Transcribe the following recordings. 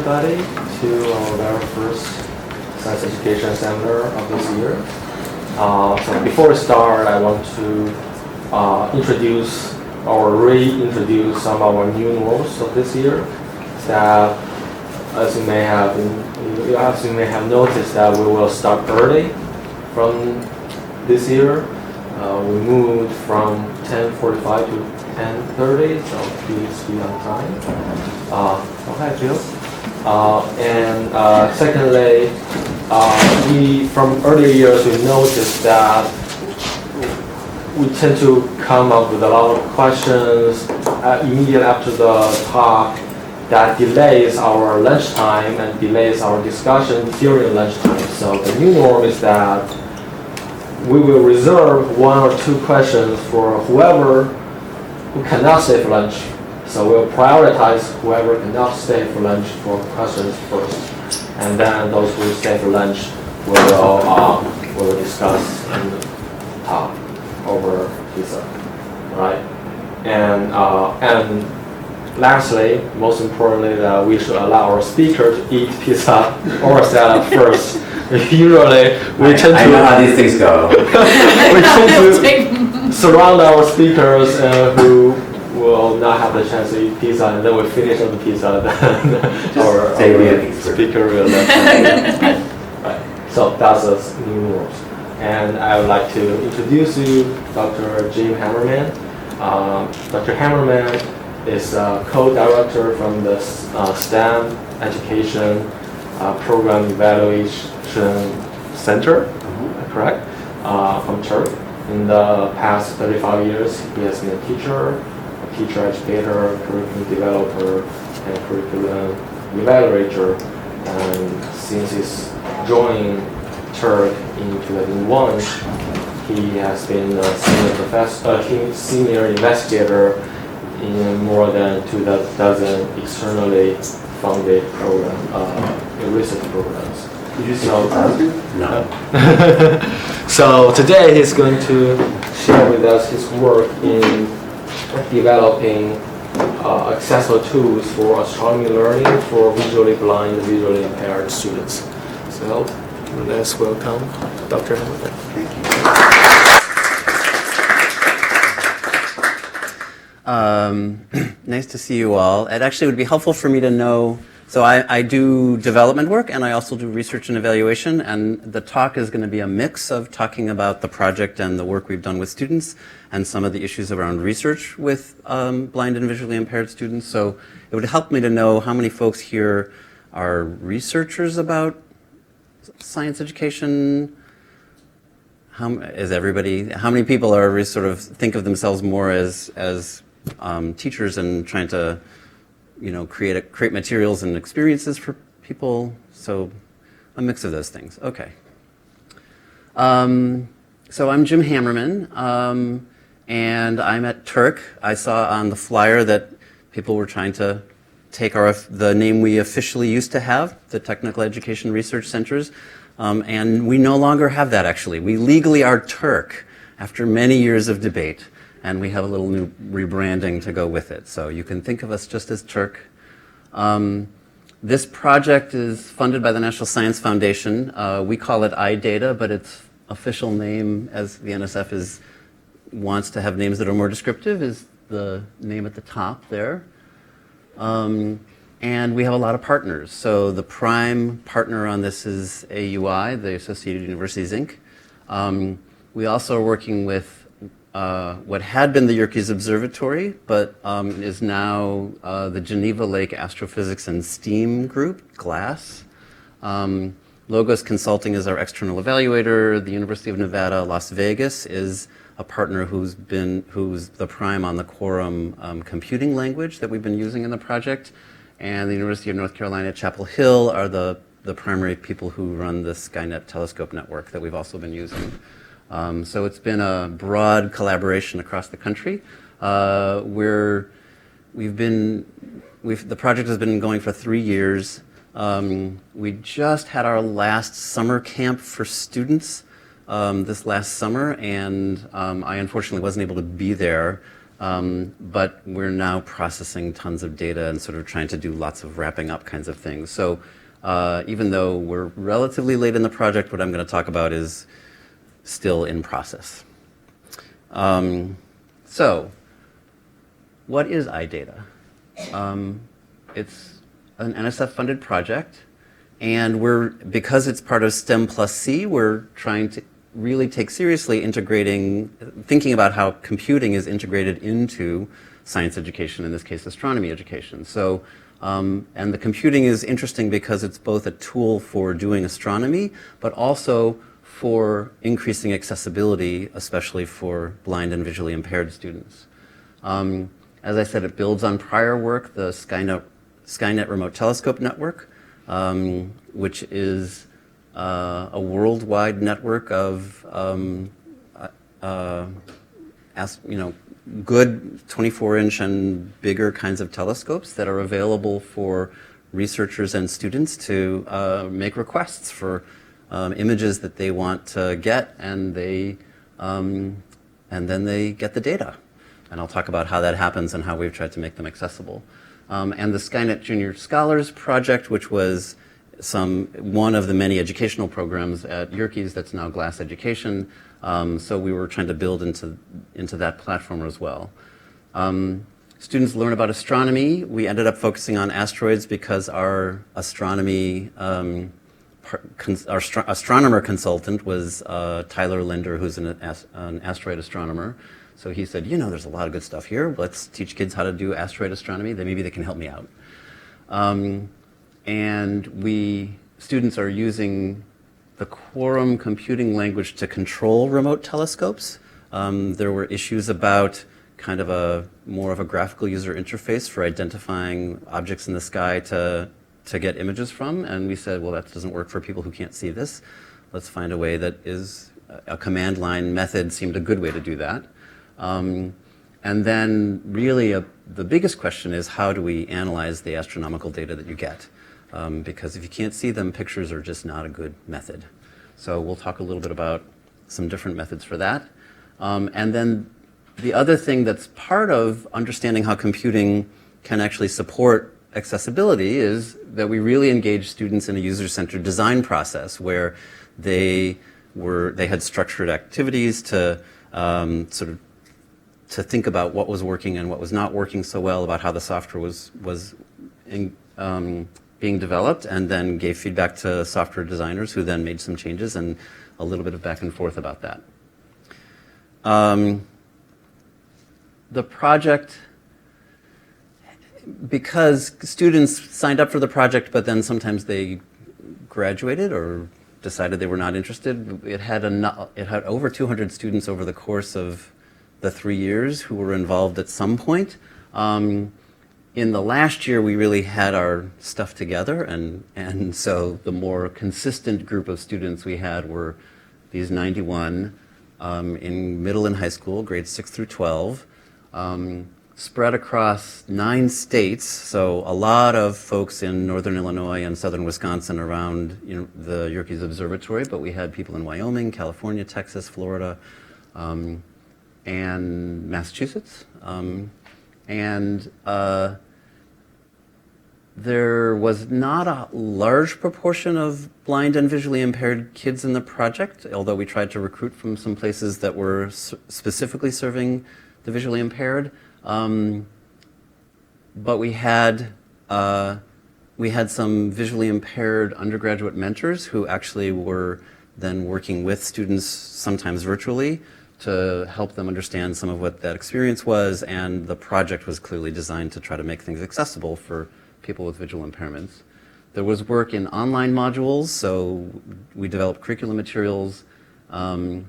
everybody to our very first Science Education Seminar of this year. So before we start, I want to introduce or reintroduce some of our new norms of this year. That, as you may have noticed, that we will start early from this year. We moved from 10:45 to 10:30, so please be on time. Okay, Jill. And secondly, from earlier years we noticed that we tend to come up with a lot of questions immediately after the talk that delays our lunchtime and delays our discussion during lunchtime. So the new norm is that we will reserve 1 or 2 questions for whoever who cannot stay for lunch. So we'll prioritize whoever cannot stay for lunch for questions first. And then those who stay for lunch will discuss and talk over pizza, right? And lastly, most importantly, that we should allow our speaker to eat pizza or salad first. Usually, we tend to. I know how these things go. We tend to surround our speakers who will not have the chance to eat pizza, and then we finish on the pizza. Then our speaker will let right. So that's the new rules. And I would like to introduce you, Dr. Jim Hammerman. Dr. Hammerman is a co-director from the STEM Education Program Evaluation Center, correct? From TERC. In the past 35 years, he has been a teacher educator, curriculum developer, and curriculum evaluator. And since he's joined TERC in 2001, he has been a senior investigator in more than 2 dozen externally funded research programs. Did you say 2000? No. So today he's going to share with us his work in developing accessible tools for astronomy learning for visually blind and visually impaired students. So let's welcome Dr. Hammerman. Thank you. Nice to see you all. It actually would be helpful for me to know, so I do development work and I also do research and evaluation, and the talk is going to be a mix of talking about the project and the work we've done with students and some of the issues around research with blind and visually impaired students. So it would help me to know how many folks here are researchers about science education. How many people are sort of think of themselves more as teachers and trying to, create materials and experiences for people? So a mix of those things. Okay. So I'm Jim Hammerman, and I'm at TERC. I saw on the flyer that people were trying to take the name we officially used to have, the Technical Education Research Centers, and we no longer have that actually. We legally are TERC after many years of debate, and we have a little new rebranding to go with it. So you can think of us just as TERC. This project is funded by the National Science Foundation. We call it IDATA, but its official name, as the NSF wants to have names that are more descriptive, is the name at the top there. And we have a lot of partners. So the prime partner on this is AUI, the Associated Universities, Inc. We also are working with what had been the Yerkes Observatory, but is now the Geneva Lake Astrophysics and STEAM Group, GLASS. Logos Consulting is our external evaluator. The University of Nevada, Las Vegas is a partner who's the prime on the Quorum computing language that we've been using in the project. And the University of North Carolina, Chapel Hill are the primary people who run the Skynet telescope network that we've also been using. So it's been a broad collaboration across the country. The project has been going for 3 years. We just had our last summer camp for students this last summer, and I unfortunately wasn't able to be there. but we're now processing tons of data and sort of trying to do lots of wrapping up kinds of things. So even though we're relatively late in the project, what I'm going to talk about is still in process. So what is IDATA? It's an NSF-funded project, and because it's part of STEM+C, we're trying to really take seriously thinking about how computing is integrated into science education, in this case astronomy education. So, and the computing is interesting because it's both a tool for doing astronomy, but also for increasing accessibility, especially for blind and visually impaired students. As I said, it builds on prior work, the Skynet Remote Telescope Network, which is a worldwide network of good 24-inch and bigger kinds of telescopes that are available for researchers and students to make requests for images that they want to get, and then they get the data. And I'll talk about how that happens and how we've tried to make them accessible. And the Skynet Junior Scholars Project, which was one of the many educational programs at Yerkes that's now Glass Education. So we were trying to build into that platform as well. Students learn about astronomy. We ended up focusing on asteroids because our astronomy, our astronomer consultant was Tyler Linder, who's an asteroid astronomer. So he said, there's a lot of good stuff here. Let's teach kids how to do asteroid astronomy. Then maybe they can help me out. And students are using the quorum computing language to control remote telescopes. There were issues about kind of more of a graphical user interface for identifying objects in the sky to get images from. And we said, well, that doesn't work for people who can't see this. Let's find a way that is a command line method seemed a good way to do that. And then really the biggest question is, how do we analyze the astronomical data that you get? Because if you can't see them, pictures are just not a good method. So we'll talk a little bit about some different methods for that. And then the other thing that's part of understanding how computing can actually support accessibility is that we really engage students in a user-centered design process where they had structured activities to to think about what was working and what was not working so well, about how the software was being developed, and then gave feedback to software designers who then made some changes, and a little bit of back and forth about that. The project, because students signed up for the project, but then sometimes they graduated or decided they were not interested, it had over 200 students over the course of the 3 years who were involved at some point. In the last year, we really had our stuff together, and so the more consistent group of students we had were these 91 in middle and high school, grades 6 through 12, spread across 9 states, so a lot of folks in northern Illinois and southern Wisconsin around the Yerkes Observatory, but we had people in Wyoming, California, Texas, Florida, and Massachusetts. There was not a large proportion of blind and visually impaired kids in the project, although we tried to recruit from some places that were specifically serving the visually impaired. But we had some visually impaired undergraduate mentors who actually were then working with students, sometimes virtually, to help them understand some of what that experience was, and the project was clearly designed to try to make things accessible for people with visual impairments. There was work in online modules, so we developed curriculum materials, and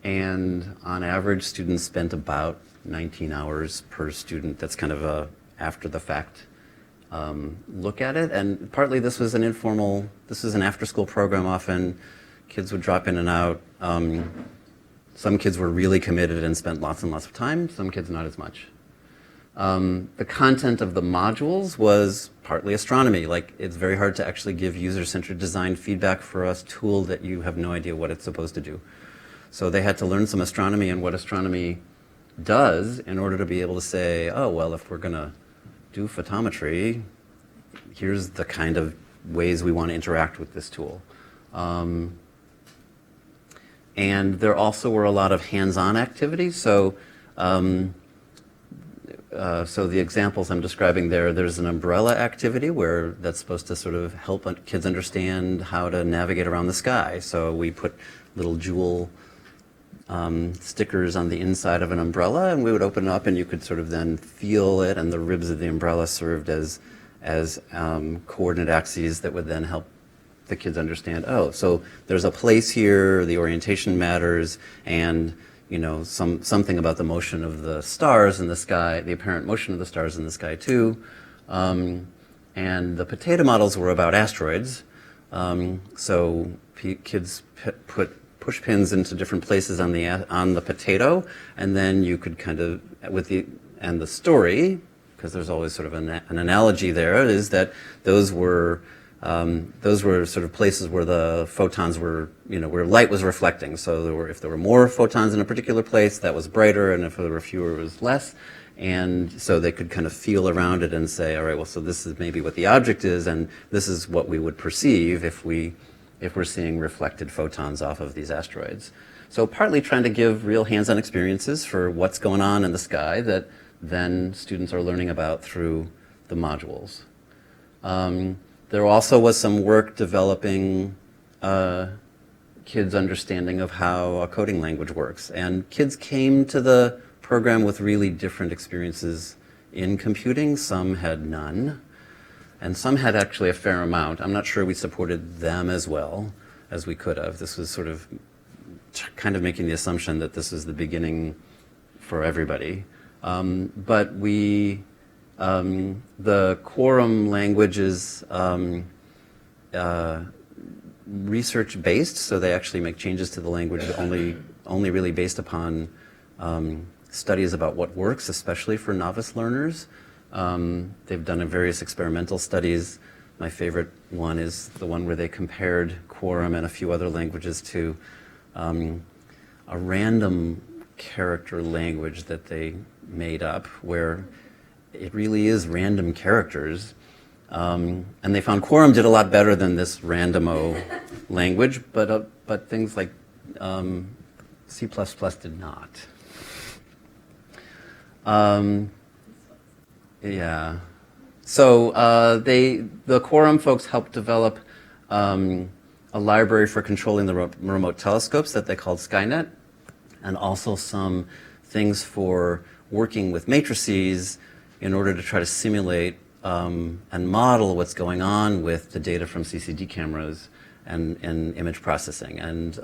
on average, students spent about 19 hours per student. That's kind of a after-the-fact look at it, and partly this was an after-school program. Often kids would drop in and out. Some kids were really committed and spent lots and lots of time, some kids not as much. The content of the modules was partly astronomy. Like, it's very hard to actually give user-centered design feedback for a tool that you have no idea what it's supposed to do. So they had to learn some astronomy and what astronomy does in order to be able to say, oh, well, if we're going to do photometry, here's the kind of ways we want to interact with this tool. And there also were a lot of hands-on activities. So, so the examples I'm describing there's an umbrella activity where that's supposed to sort of help kids understand how to navigate around the sky. So we put little jewel stickers on the inside of an umbrella, and we would open it up, and you could sort of then feel it, and the ribs of the umbrella served as coordinate axes that would then help the kids understand, oh, so there's a place here, the orientation matters, and you know, something about the motion of the stars in the sky, the apparent motion of the stars in the sky too. And the potato models were about asteroids. So kids put push pins into different places on the potato, and then you could kind of, and the story, because there's always sort of an analogy there, is that those were sort of places where the photons were, you know, where light was reflecting. So if there were more photons in a particular place, that was brighter, and if there were fewer, it was less. And so they could kind of feel around it and say, all right, well, so this is maybe what the object is, and this is what we would perceive if we're seeing reflected photons off of these asteroids. So partly trying to give real hands-on experiences for what's going on in the sky that then students are learning about through the modules. There also was some work developing kids' understanding of how a coding language works. And kids came to the program with really different experiences in computing. Some had none, and some had actually a fair amount. I'm not sure we supported them as well as we could have. This was sort of kind of making the assumption that this is the beginning for everybody. But the quorum language is research-based, so they actually make changes to the language only really based upon studies about what works, especially for novice learners. They've done various experimental studies. My favorite one is the one where they compared quorum and a few other languages to a random character language that they made up, where it really is random characters. And they found quorum did a lot better than this randomo language, but things like C++ did not. Yeah. So the quorum folks helped develop a library for controlling the remote telescopes that they called Skynet, and also some things for working with matrices in order to try to simulate and model what's going on with the data from CCD cameras and image processing. And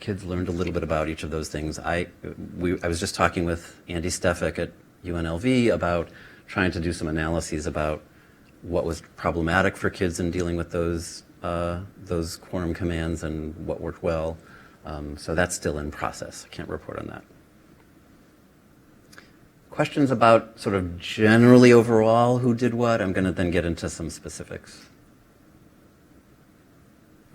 kids learned a little bit about each of those things. I was just talking with Andy Stefik at UNLV about trying to do some analyses about what was problematic for kids in dealing with those quorum commands and what worked well. So that's still in process. I can't report on that. Questions about sort of generally overall who did what? I'm going to then get into some specifics.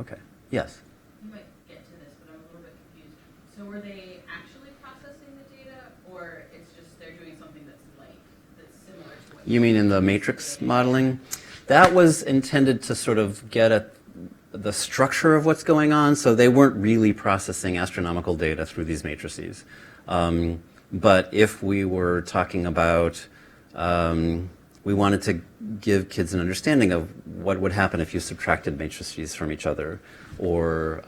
Okay. Yes? You might get to this, but I'm a little bit confused. So were they actually processing the data, or it's just they're doing something that's similar to what you mean in the matrix modeling? That was intended to sort of get at the structure of what's going on, so they weren't really processing astronomical data through these matrices. But if we were talking about, we wanted to give kids an understanding of what would happen if you subtracted matrices from each other, or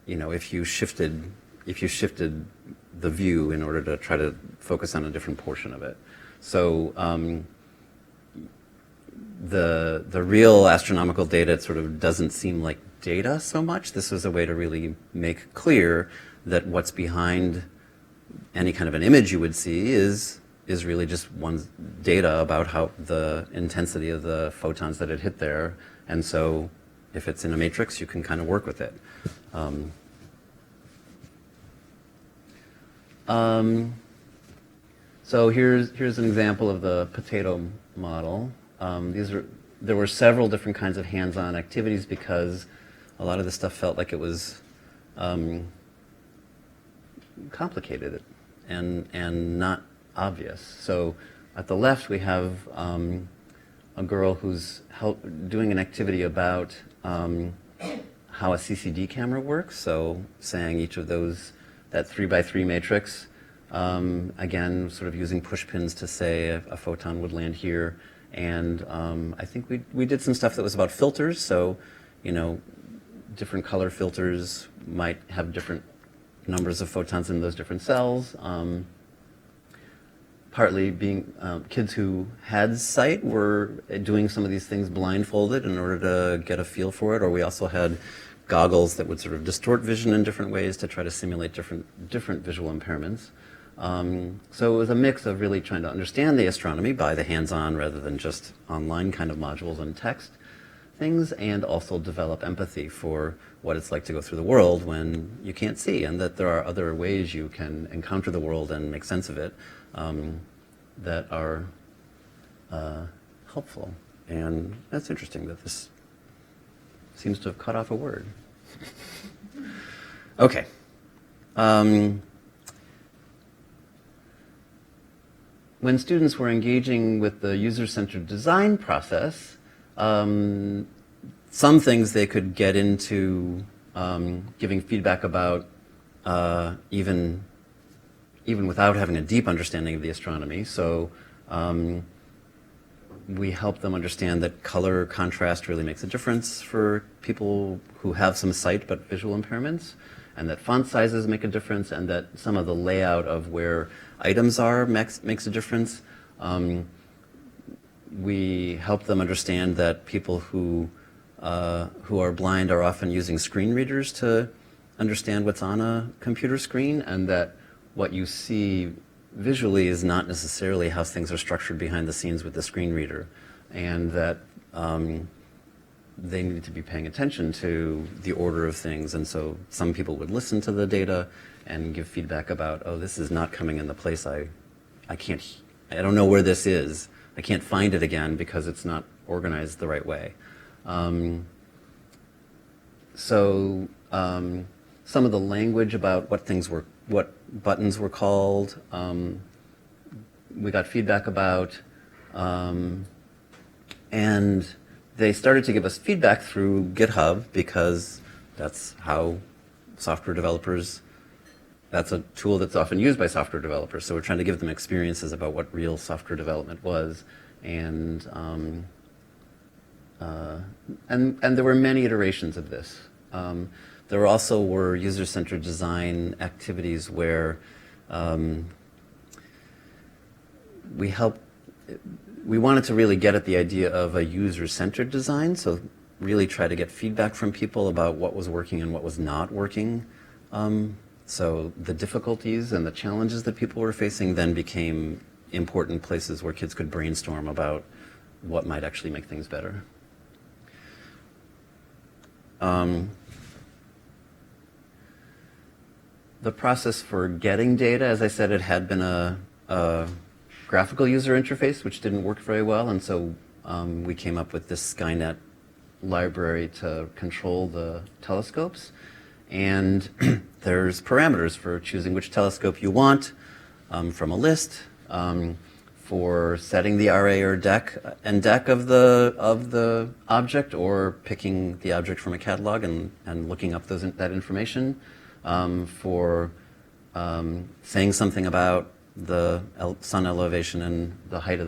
you know, if you shifted the view in order to try to focus on a different portion of it. So the real astronomical data, it sort of doesn't seem like data so much. This was a way to really make clear that what's behind any kind of an image you would see is really just one data about how the intensity of the photons that it hit there. And so if it's in a matrix, you can kind of work with it. So here's an example of the potato model. There were several different kinds of hands-on activities because a lot of this stuff felt like it was complicated and not obvious. So at the left we have a girl who's doing an activity about how a CCD camera works. So saying each of those, that 3x3 matrix, again, sort of using push pins to say a photon would land here. And I think we did some stuff that was about filters. So, you know, different color filters might have different numbers of photons in those different cells. Partly being kids who had sight were doing some of these things blindfolded in order to get a feel for it, or we also had goggles that would sort of distort vision in different ways to try to simulate different visual impairments. So it was a mix of really trying to understand the astronomy by the hands-on rather than just online kind of modules and text things, and also develop empathy for what it's like to go through the world when you can't see, and that there are other ways you can encounter the world and make sense of it that are helpful. And that's interesting that this seems to have cut off a word. Okay. When students were engaging with the user-centered design process, some things they could get into giving feedback about even without having a deep understanding of the astronomy. So we help them understand that color contrast really makes a difference for people who have some sight but visual impairments, and that font sizes make a difference, and that some of the layout of where items are makes a difference. We help them understand that people who are blind are often using screen readers to understand what's on a computer screen, and that what you see visually is not necessarily how things are structured behind the scenes with the screen reader, and that they need to be paying attention to the order of things. And so some people would listen to the data and give feedback about, oh, this is not coming in the place I don't know where this is. I can't find it again because it's not organized the right way. So some of the language about what buttons were called, we got feedback about, and they started to give us feedback through GitHub, because that's how software developers, that's a tool that's often used by software developers. So we're trying to give them experiences about what real software development was. And there were many iterations of this. There also were user-centered design activities where we wanted to really get at the idea of a user-centered design, so really try to get feedback from people about what was working and what was not working. So the difficulties and the challenges that people were facing then became important places where kids could brainstorm about what might actually make things better. The process for getting data, as I said, it had been a graphical user interface, which didn't work very well, and so we came up with this Skynet library to control the telescopes. And there's parameters for choosing which telescope you want from a list, for setting the RA or deck of the object, or picking the object from a catalog and looking up that information, for saying something about the sun elevation and the height of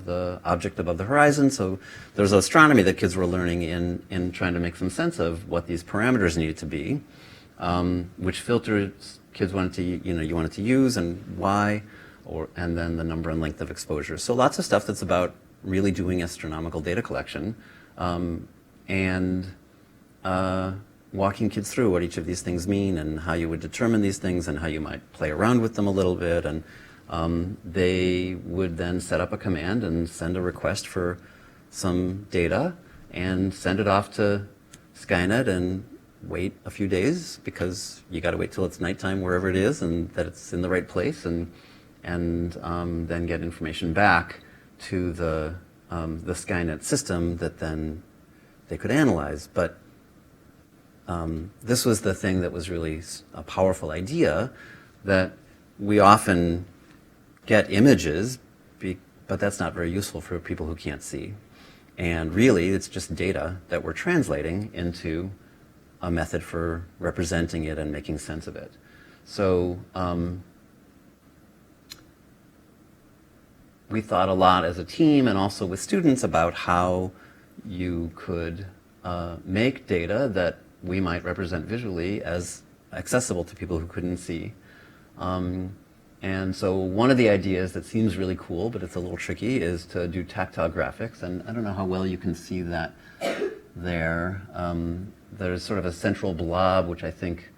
the object above the horizon. So there's astronomy that kids were learning in trying to make some sense of what these parameters needed to be, which filters kids wanted to use and why, and then the number and length of exposure. So lots of stuff that's about really doing astronomical data collection, and walking kids through what each of these things mean and how you would determine these things and how you might play around with them a little bit. And they would then set up a command and send a request for some data and send it off to Skynet and wait a few days, because you got to wait till it's nighttime wherever it is and that it's in the right place, and then get information back to the Skynet system that then they could analyze. But this was the thing that was really a powerful idea, that we often get images, but that's not very useful for people who can't see. And really, it's just data that we're translating into a method for representing it and making sense of it. So we thought a lot as a team and also with students about how you could make data that we might represent visually as accessible to people who couldn't see. And so one of the ideas that seems really cool, but it's a little tricky, is to do tactile graphics. And I don't know how well you can see that there. There's sort of a central blob, which I think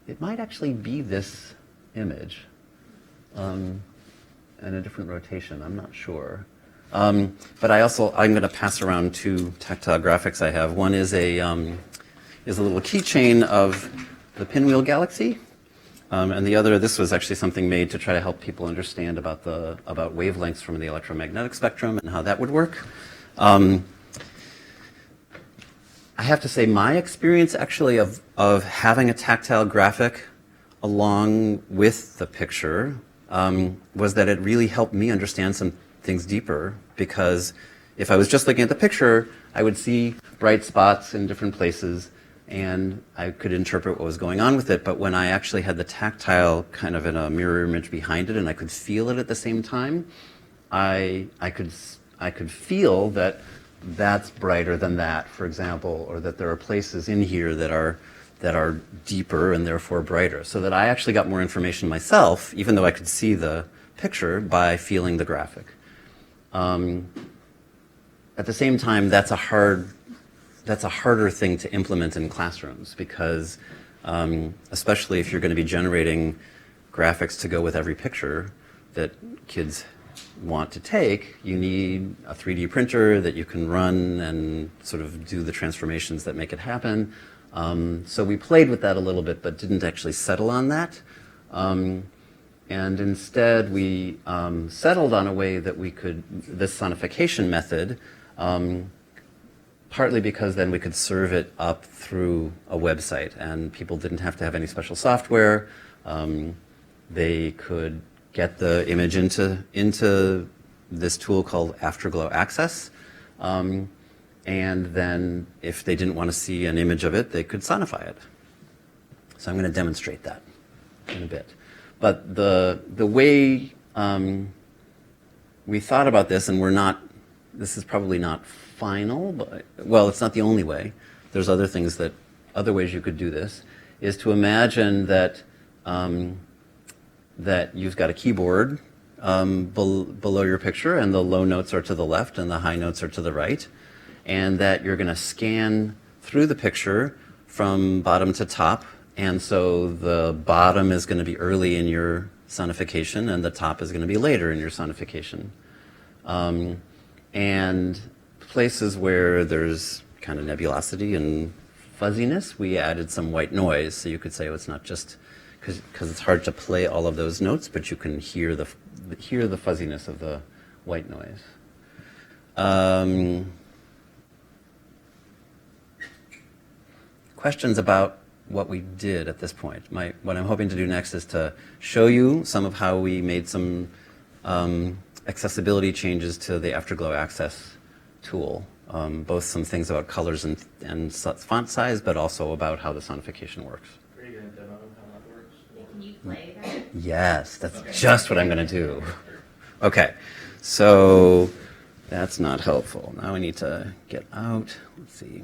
it might actually be this image in a different rotation. I'm not sure. But I'm going to pass around two tactile graphics I have. One is a little keychain of the Pinwheel Galaxy. And the other, this was actually something made to try to help people understand about wavelengths from the electromagnetic spectrum and how that would work. I have to say my experience actually of having a tactile graphic along with the picture was that it really helped me understand some things deeper, because if I was just looking at the picture, I would see bright spots in different places and I could interpret what was going on with it. But when I actually had the tactile kind of in a mirror image behind it and I could feel it at the same time, I could feel that that's brighter than that, for example, or that there are places in here that are deeper and therefore brighter. So that I actually got more information myself, even though I could see the picture, by feeling the graphic. At the same time, that's a harder thing to implement in classrooms, because especially if you're going to be generating graphics to go with every picture that kids want to take, you need a 3D printer that you can run and sort of do the transformations that make it happen. So we played with that a little bit, but didn't actually settle on that. And instead, we settled on a way that we could, this sonification method, partly because then we could serve it up through a website, and people didn't have to have any special software. They could get the image into this tool called Afterglow Access, and then if they didn't want to see an image of it, they could sonify it. So I'm going to demonstrate that in a bit. But the way we thought about this, and this is probably not final, but, well, it's not the only way. There's other ways you could do this, is to imagine that that you've got a keyboard below your picture, and the low notes are to the left and the high notes are to the right, and that you're going to scan through the picture from bottom to top. And so the bottom is going to be early in your sonification, and the top is going to be later in your sonification. And places where there's kind of nebulosity and fuzziness, we added some white noise. So you could say, oh, it's not just because it's hard to play all of those notes, but you can hear the fuzziness of the white noise. Questions about what we did at this point? What I'm hoping to do next is to show you some of how we made some accessibility changes to the Afterglow Access tool, both some things about colors and font size, but also about how the sonification works. Are you going to demo how that works? Can you play that? Yes, that's just what I'm going to do. Okay, so that's not helpful. Now we need to get out. Let's see.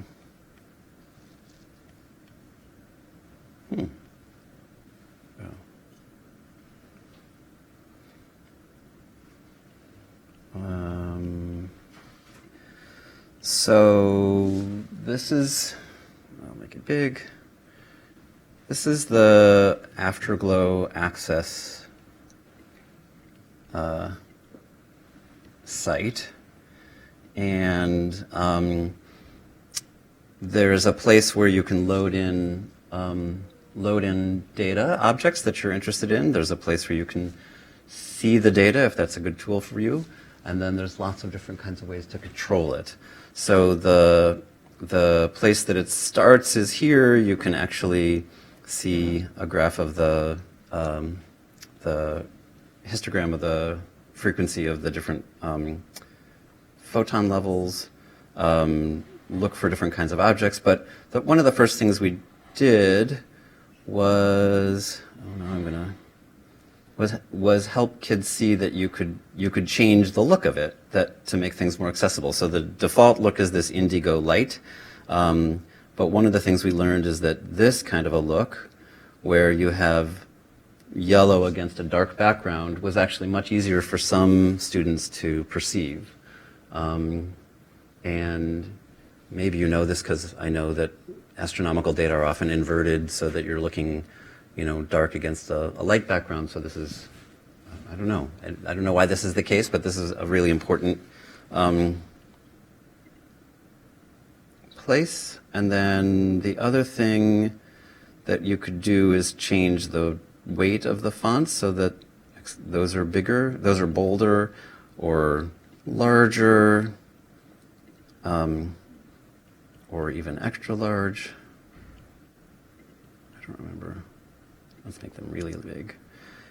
So this is, I'll make it big. This is the Afterglow Access site, and there's a place where you can load in data objects that you're interested in. There's a place where you can see the data if that's a good tool for you, and then there's lots of different kinds of ways to control it. So the place that it starts is here. You can actually see a graph of the histogram of the frequency of the different photon levels, look for different kinds of objects. But one of the first things we did was, was help kids see that you could change the look of it to make things more accessible. So the default look is this indigo light. But one of the things we learned is that this kind of a look, where you have yellow against a dark background, was actually much easier for some students to perceive. And maybe you know this because I know that astronomical data are often inverted so that you're looking, dark against a light background. So this is, I don't know. I don't know why this is the case, but this is a really important place. And then the other thing that you could do is change the weight of the fonts so that those are bigger, those are bolder or larger, or even extra large. I don't remember. Let's make them really big.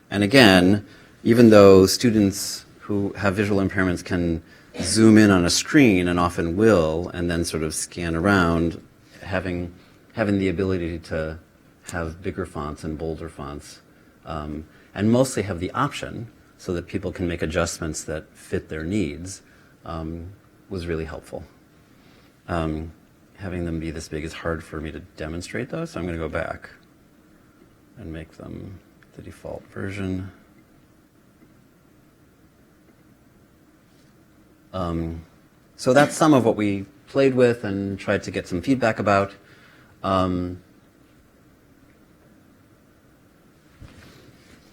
And again, even though students who have visual impairments can zoom in on a screen, and often will, and then sort of scan around, having the ability to have bigger fonts and bolder fonts, and mostly have the option so that people can make adjustments that fit their needs, was really helpful. Having them be this big is hard for me to demonstrate, though, so I'm going to go back and make them the default version. So that's some of what we played with and tried to get some feedback about.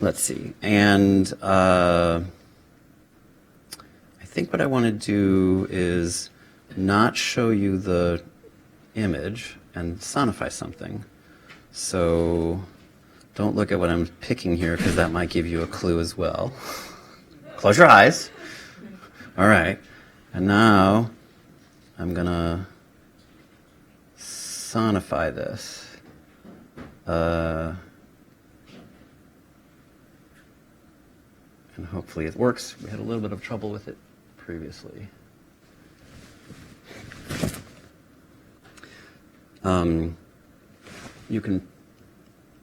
Let's see. And I think what I want to do is not show you the image and sonify something. So don't look at what I'm picking here, because that might give you a clue as well. Close your eyes. All right. And now I'm going to sonify this. And hopefully it works. We had a little bit of trouble with it previously. You can,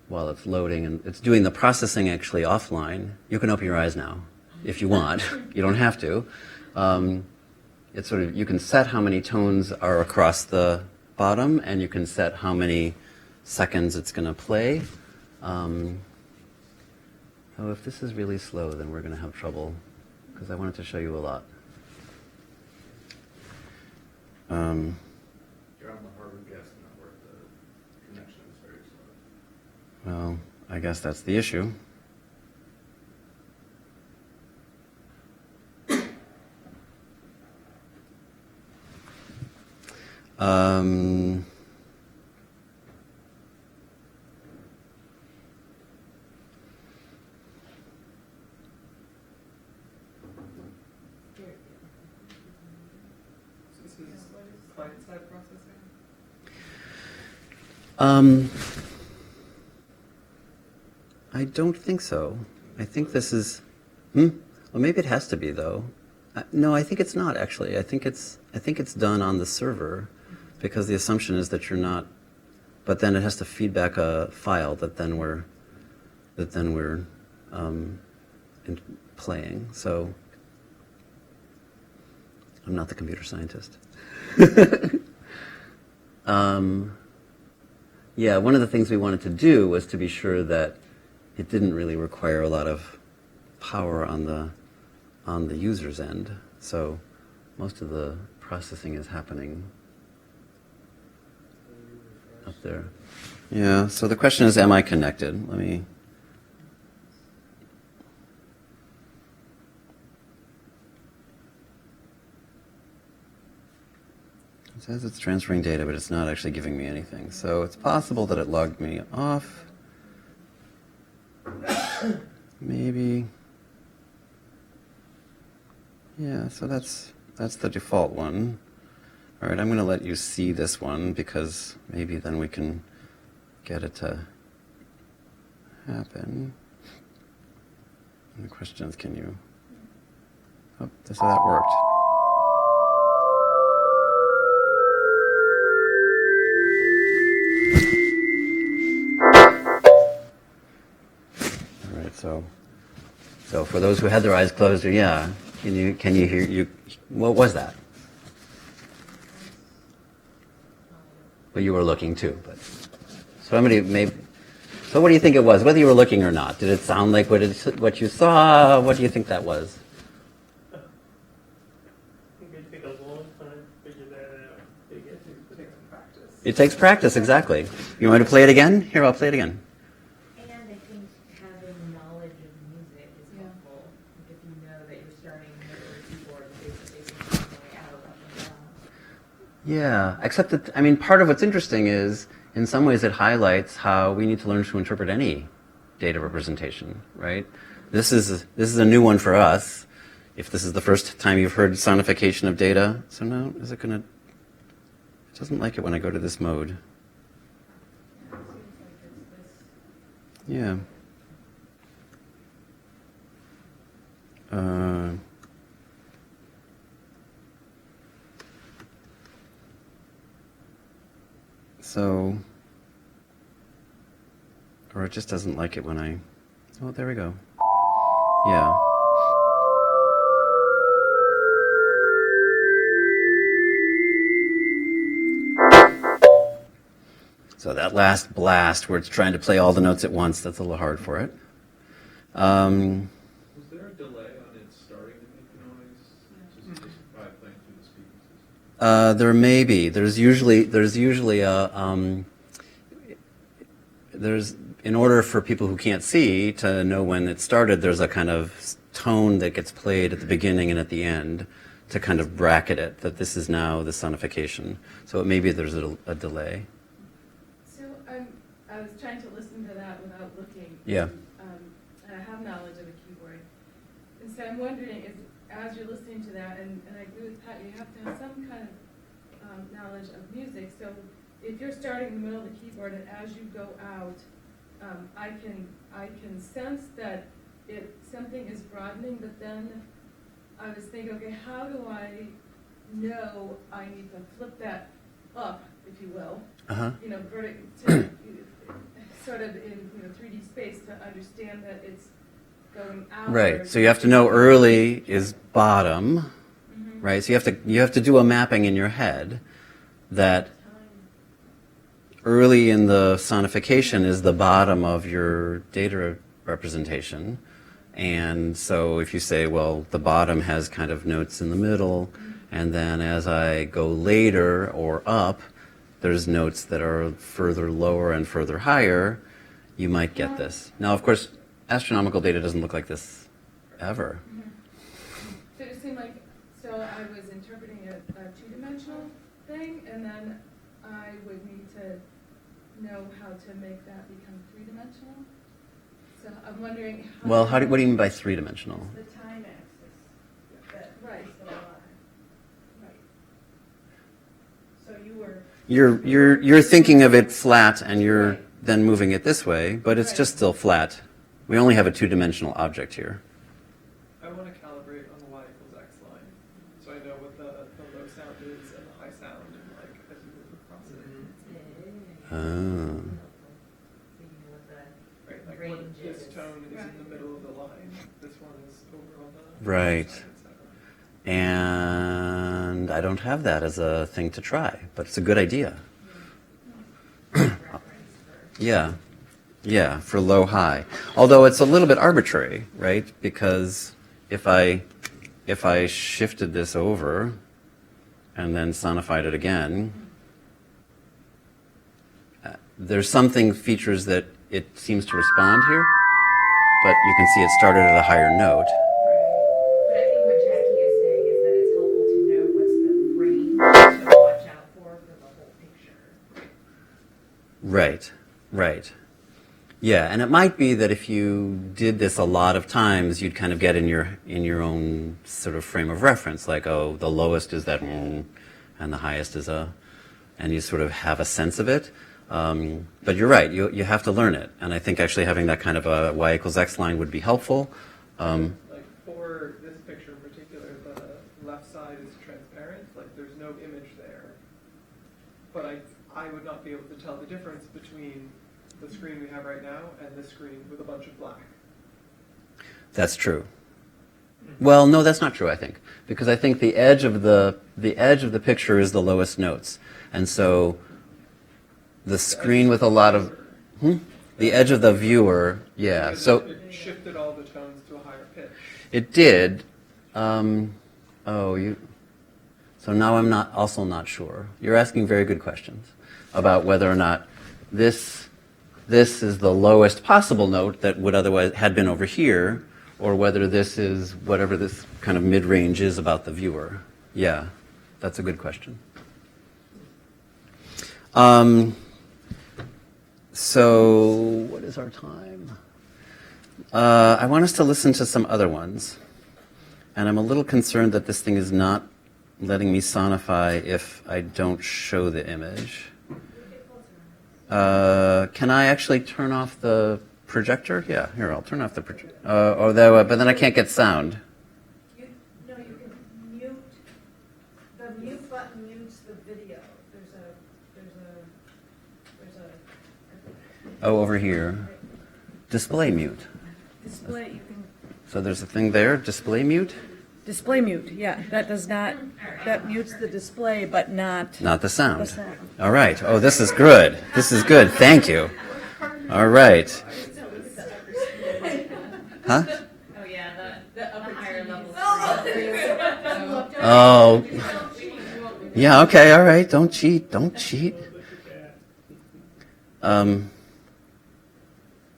while it's loading and it's doing the processing actually offline, you can open your eyes now if you want. You don't have to. It's sort of, you can set how many tones are across the bottom, and you can set how many seconds it's going to play. Oh, if this is really slow, then we're going to have trouble, because I wanted to show you a lot. You're on the Harvard gas network. The connection is very slow. Well, I guess that's the issue. Client-side processing? I don't think so. I think this is, well, maybe it has to be, though. No, I think it's not, actually. I think it's done on the server, because the assumption is that you're not, but then it has to feed back a file that then we're playing. So I'm not the computer scientist. Yeah, one of the things we wanted to do was to be sure that it didn't really require a lot of power on the user's end. So most of the processing is happening up there. Yeah, so the question is, am I connected? Let me... It says it's transferring data, but it's not actually giving me anything. So it's possible that it logged me off. Maybe. Yeah, so that's the default one. All right, I'm going to let you see this one because maybe then we can get it to happen. And the question is, can you... Oh, that's how that worked. All right, so for those who had their eyes closed, yeah, can you hear you? What was that? Well, you were looking too, but somebody may. So what do you think it was? Whether you were looking or not, did it sound like what you saw? What do you think that was? I think it'd take a long time to figure that out. It takes practice. It takes practice, exactly. You want me to play it again? Here, I'll play it again. And I think having knowledge of music is helpful. Like if you know that you're starting with a keyboard and basically going out, up and down. Yeah, except that, I mean, part of what's interesting is, in some ways, it highlights how we need to learn to interpret any data representation, right? This is a new one for us. If this is the first time you've heard sonification of data, so now, is it going to, it doesn't like it when I go to this mode. Yeah. So, or it just doesn't like it when I, oh, there we go. Yeah. So that last blast where it's trying to play all the notes at once, that's a little hard for it. Was there a delay on it starting to make noise? Just by playing through the speaker system? There may be. There's usually a, in order for people who can't see to know when it started, there's a kind of tone that gets played at the beginning and at the end to kind of bracket it, that this is now the sonification. So it maybe there's a delay. So I was trying to listen to that without looking. Yeah. And I have knowledge of a keyboard. And so I'm wondering, as you're listening to that, and I agree with Pat, you have to have some kind of knowledge of music. So if you're starting in the middle of the keyboard and as you go out, I can sense that something is broadening, but then I was thinking, okay, how do I know I need to flip that up, if you will? Uh-huh. You know, to, sort of in 3D space to understand that it's going out. Right. So you have to know early is bottom, right? So you have to do a mapping in your head that early in the sonification is the bottom of your data representation. And so if you say, well, the bottom has kind of notes in the middle, and then as I go later or up, there's notes that are further lower and further higher, you might get this. Now, of course, astronomical data doesn't look like this ever. So it seemed like, so I was interpreting a two-dimensional thing, and then I would need to know how to make that become three-dimensional. So I'm wondering how... Well, what do you mean by three-dimensional? The time axis. That, right. So, right. So you were... You're thinking of it flat, and you're then moving it this way, but it's just still flat. We only have a two-dimensional object here. I want to calibrate on the y equals x line, so I know what the low sound is and the high sound, and like as you move across it. Oh. Right, like what, this tone is in the middle of the line. This one is over on the Right. side, etc. And I don't have that as a thing to try, but it's a good idea. Yeah, for low-high. Although it's a little bit arbitrary, right? Because if I shifted this over and then sonified it again, there's something features that it seems to respond here, but you can see it started at a higher note. But I think what Jackie is saying is that it's helpful to know what's the range to watch out for the whole picture. Right. Yeah, and it might be that if you did this a lot of times, you'd kind of get in your own sort of frame of reference, like, oh, the lowest is that, and the highest is a, and you sort of have a sense of it. But you're right, you have to learn it. And I think actually having that kind of a y equals x line would be helpful. Like for this picture in particular, the left side is transparent, like there's no image there. But I would not be able to tell the difference between the screen we have right now and this screen with a bunch of black. That's true. Well, no, that's not true, I think. Because I think the edge of the picture is the lowest notes. And so the screen with a lot of, the edge of the viewer, yeah. Because So it shifted all the tones to a higher pitch. it did. So now I'm also not sure. You're asking very good questions about whether or not this is the lowest possible note that would otherwise had been over here, or whether this is whatever this kind of mid-range is about the viewer. Yeah, that's a good question. So what is our time? I want us to listen to some other ones. And I'm a little concerned that this thing is not letting me sonify if I don't show the image. Can I actually turn off the projector? Yeah, here, I'll turn off the projector. But then I can't get sound. You can mute, the mute button mutes the video. There's a. Oh, over here. Display mute. Display, you can, So there's a thing there, display mute? display mute, yeah, that does not, that mutes the display, but not Not the sound. the sound. All right. Oh, this is good. This is good. Thank you. All right. Huh? Oh, yeah, the higher level. Oh. Yeah, okay, all right. Don't cheat. Don't cheat.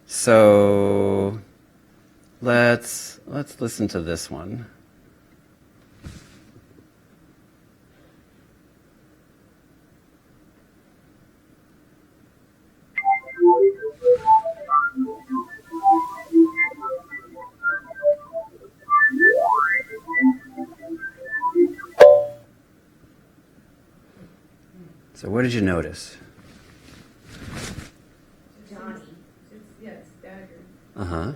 So let's listen to this one. So what did you notice? Johnny, It's staggered. Uh-huh.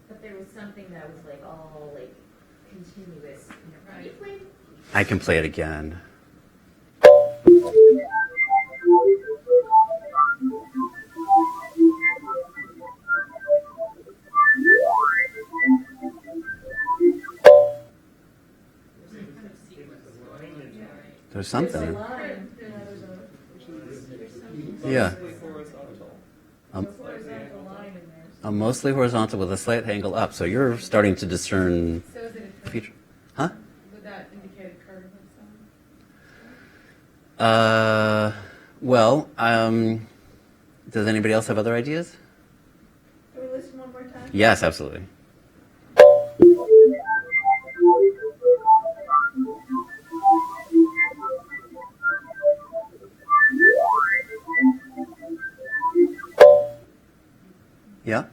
but there was something that was like all like continuous. Can you play? I can play it again. There's something. Yeah. Mostly horizontal. Horizontal line in there. Mostly horizontal with a slight angle up. So you're starting to discern So is it a curve? feature. Huh? Would that indicate a curve of some? Does anybody else have other ideas? Can we listen one more time? Yes, absolutely. Yeah?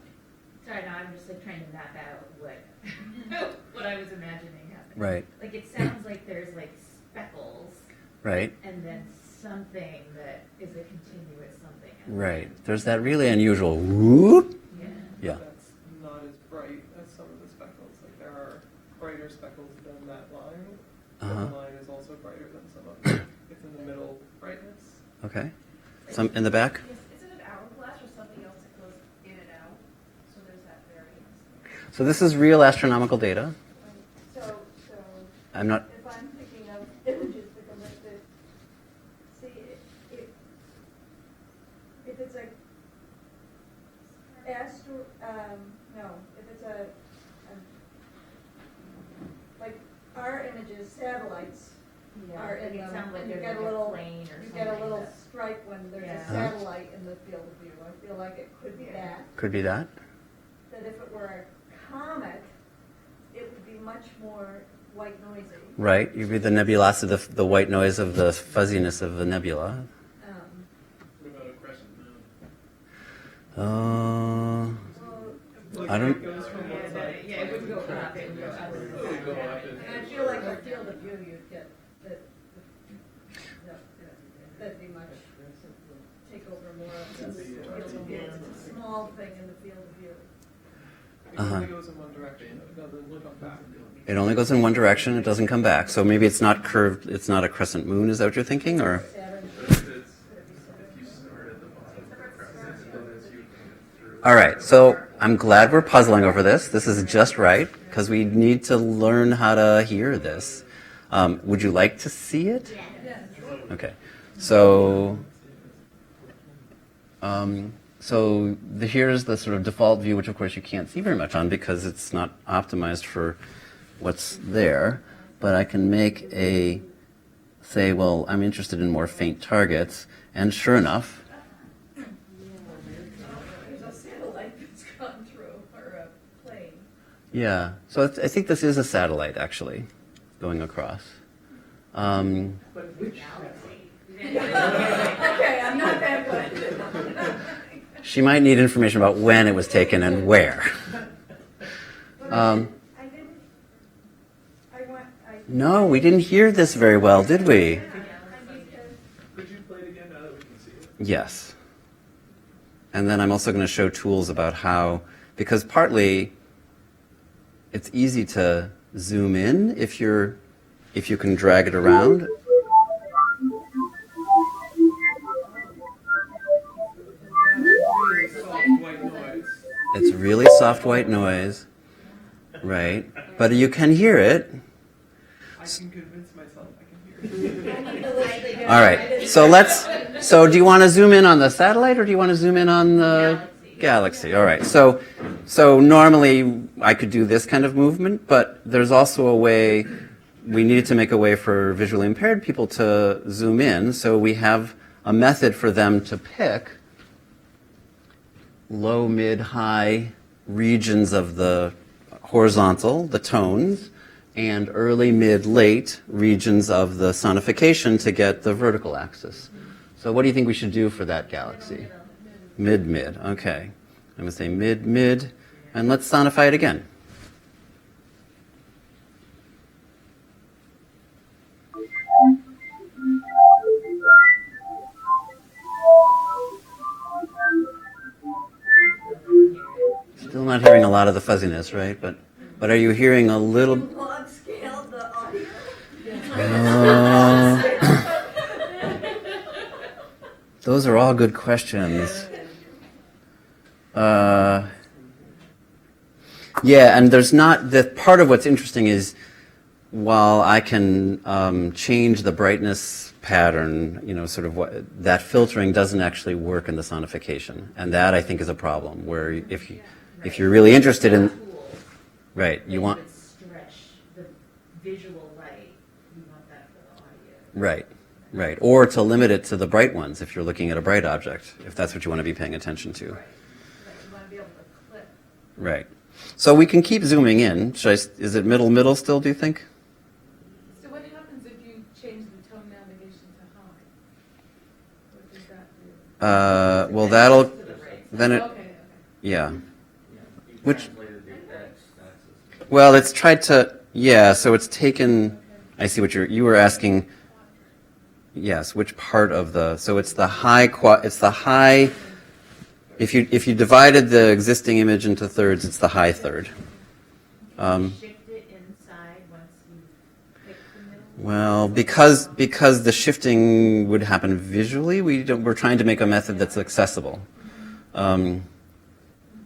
Sorry, no, I'm just like trying to map out what what I was imagining happening. Right. Like it sounds like there's like speckles Right. and then something that is a continuous something. Right. There's that really unusual whoop. Yeah. Yeah. That's not as bright as some of the speckles. Like there are brighter speckles than that line. But Uh-huh. the line is also brighter than some of them. It's in the middle brightness. Okay. Some in the back? Is it an hourglass or something else that goes in and out? So there's that variance. So this is real astronomical data. So I'm not. if I'm thinking of images that come like this, see, if it's like no, if it's like our images, satellites are in It them, sounds like and you there's get a like a little, plane or you get a something little that- stripe when there's Yeah. a satellite in the field of view. I feel like it could be that. Could be that. That if it were a comet, it would be much more white noisy. Right. You'd be the nebulosity, the white noise of the fuzziness of the nebula. What about a crescent moon? Well, I don't- It goes from one side. Yeah, it would go up, it would go up. It would go up and I feel like the field of view you'd get that that'd be much, take over more of the field of view. It's a small thing in the field of view. It only goes in one direction, it doesn't come back. It only goes in one direction. It doesn't come back. So maybe it's not curved. It's not a crescent moon. Is that what you're thinking, or? All right. So I'm glad we're puzzling over this. This is just right because we need to learn how to hear this. Would you like to see it? Okay. So. Here's the sort of default view, which of course you can't see very much on because it's not optimized for what's there. But I can make say, well, I'm interested in more faint targets, and sure enough. There's a satellite that's gone through, or a plane. Yeah. So I think this is a satellite actually going across. But which Okay, I'm not that good. She might need information about when it was taken and where. No, we didn't hear this very well, did we? Could you play it again now that we can see it? Yes. And then I'm also going to show tools about how, because partly it's easy to zoom in if you can drag it around. It's really soft white noise, right? But you can hear it. I can convince myself I can hear it. All right. So do you want to zoom in on the satellite or do you want to zoom in on the galaxy? All right. So normally I could do this kind of movement, but there's also a way, we needed to make a way for visually impaired people to zoom in. So we have a method for them to pick low, mid, high regions of the horizontal, the tones, and early, mid, late regions of the sonification to get the vertical axis. So what do you think we should do for that galaxy? Mid, mid. Okay. I'm going to say mid, mid, and let's sonify it again. Still not hearing a lot of the fuzziness, right? But are you hearing a little? Log scale the audio. Those are all good questions. Yeah, and there's not, the part of what's interesting is while I can change the brightness pattern, sort of what, that filtering doesn't actually work in the sonification. And that I think is a problem where if you're really interested in, right, you want, Stretch the visual light. You want that for the audio. right. Right, or to limit it to the bright ones if you're looking at a bright object, if that's what you want to be paying attention to. Right. But you want to be able to clip. Right. So we can keep zooming in. Is it middle still, do you think? So what happens if you change the tone navigation to high? What does that do? Well, that'll, then it, Okay. yeah. Which, well, it's tried to, yeah, so it's taken, I see what you were asking. Yes, which part of so it's the high, if you divided the existing image into thirds, it's the high third. Shift it inside once you pick the middle. Well, because the shifting would happen visually, we're trying to make a method that's accessible. All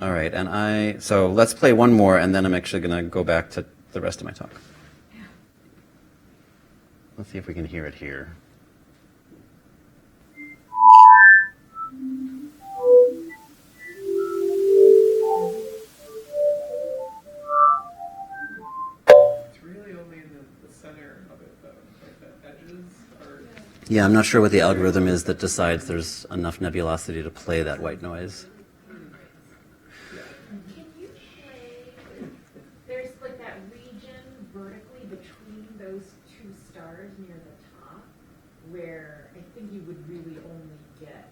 right, so let's play one more, and then I'm actually going to go back to the rest of my talk. Let's see if we can hear it here. Yeah, I'm not sure what the algorithm is that decides there's enough nebulosity to play that white noise. Can you play, there's like that region vertically between those two stars near the top where I think you would really only get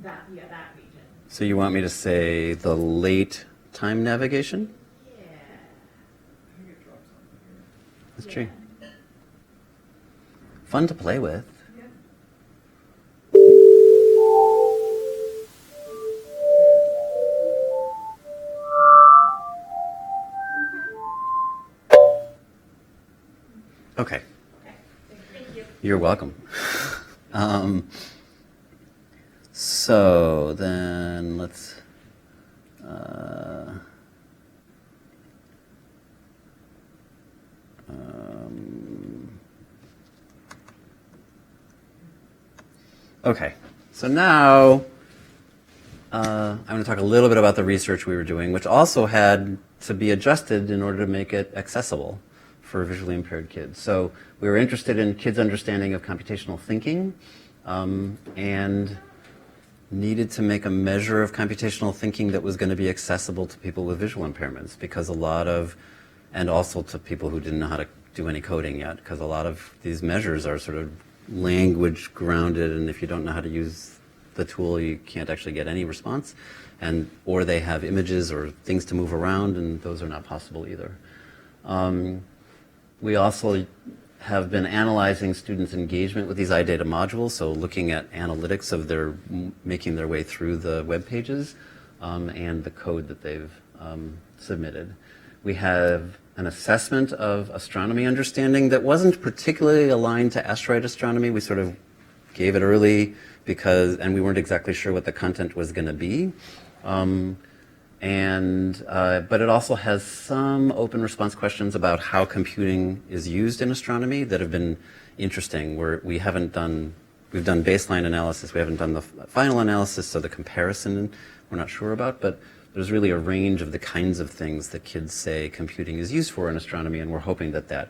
that region. So you want me to say the late time navigation? Yeah. I think it drops on here. That's true. Fun to play with. Yeah. You're welcome. So then let's okay, so now I'm going to talk a little bit about the research we were doing, which also had to be adjusted in order to make it accessible for visually impaired kids. So we were interested in kids' understanding of computational thinking, and needed to make a measure of computational thinking that was going to be accessible to people with visual impairments, because and also to people who didn't know how to do any coding yet, because a lot of these measures are sort of language grounded, and if you don't know how to use the tool, you can't actually get any response, or they have images or things to move around, and those are not possible either. We also have been analyzing students' engagement with these IDATA modules, so looking at analytics of their making their way through the web pages and the code that they've submitted. We have an assessment of astronomy understanding that wasn't particularly aligned to asteroid astronomy. We sort of gave it early and we weren't exactly sure what the content was going to be. But it also has some open response questions about how computing is used in astronomy that have been interesting. We've done baseline analysis, we haven't done the final analysis, so the comparison we're not sure about, but there's really a range of the kinds of things that kids say computing is used for in astronomy, and we're hoping that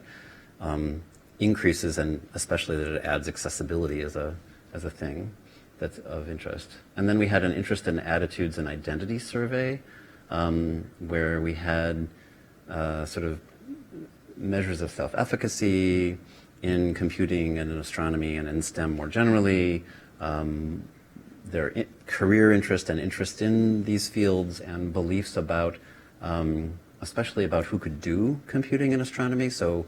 increases, and especially that it adds accessibility as a thing that's of interest. And then we had an interest in attitudes and identity survey, where we had sort of measures of self-efficacy in computing and in astronomy and in STEM more generally, their career interest and interest in these fields, and beliefs about, especially about who could do computing and astronomy. So